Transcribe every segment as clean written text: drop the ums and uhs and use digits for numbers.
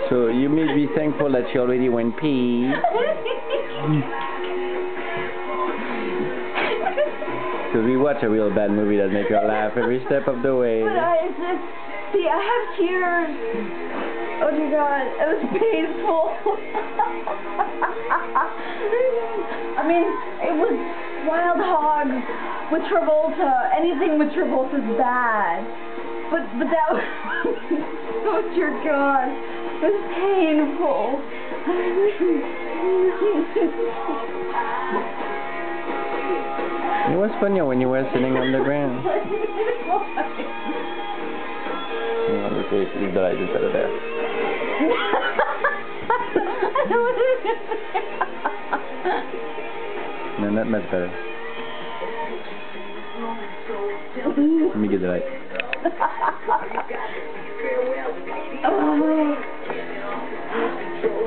So you may be thankful that she already went pee. Because we watch a real bad movie that makes her laugh every step of the way. But I have tears. Oh dear God, it was painful. I mean, it was Wild Hogs with Travolta. Anything with Travolta is bad. But that was, oh dear God, it was painful. It was funnier when you were sitting on the ground. Leave the light instead of there. No, not much better. Let me get the light.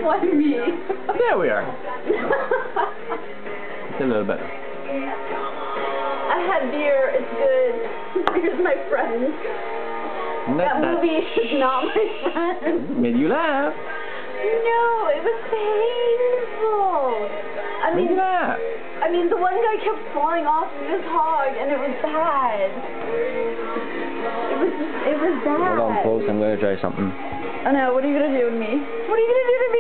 Why me? There we are. It's a little better. I had beer, it's good. Beer's my friend. That movie is not my friend. Made you laugh. No, it was painful. Made you laugh. I mean, the one guy kept falling off of his hog, and it was bad. It was bad. Hold on, folks. I'm going to try something. I know. What are you going to do with me? What are you going to do to me?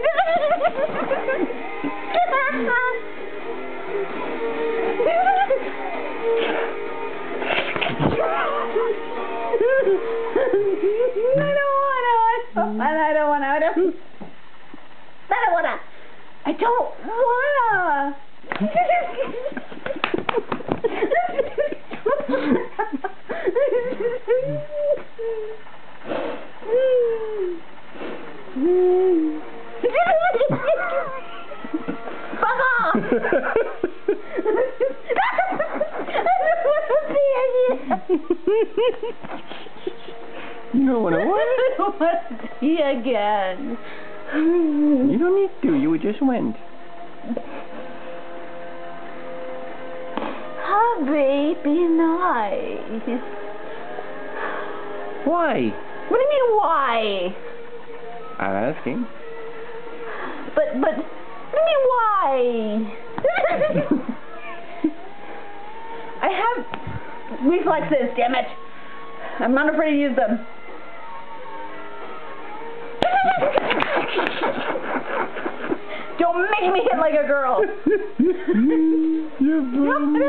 I don't wanna. You don't want to what? I don't want to pee again. You don't need to. You just went. Hubby, be nice. Why? What do you mean, why? I'm asking. But, what do you mean, why? I have reflexes, damn it. I'm not afraid to use them. Don't make me hit like a girl. You're funny.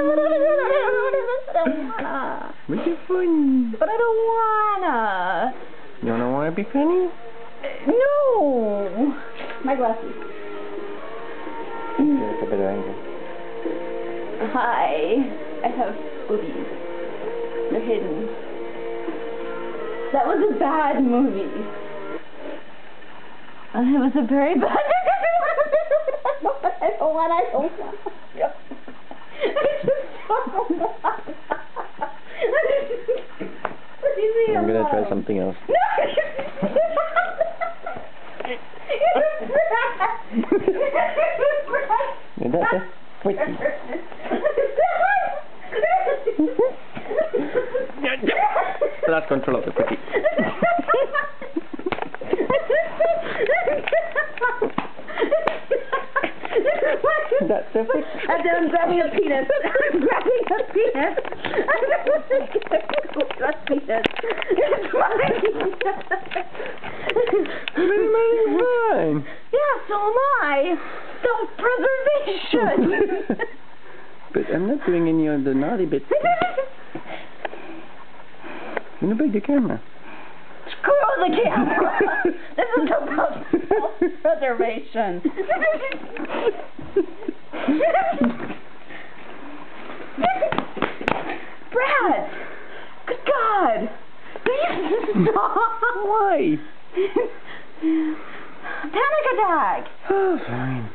But you're funny. But I don't wanna. You don't want to be funny? No. My glasses. That's a better angle. Hi. I have boobies. They're hidden. That was a bad movie. It was a very bad I don't want. I just don't want. I'm going to try something else. That's a quickie. Lost control of the quickie. That's a quickie. I'm grabbing a penis. I'm grabbing a penis. That's penis. It's mine. It's fine. Yeah, so am I. Self-preservation. But I'm not doing any of the naughty bits. I'm gonna break the camera. Screw the camera. This is about self-preservation. Brad! Good God! Why? Panic attack! Oh, fine.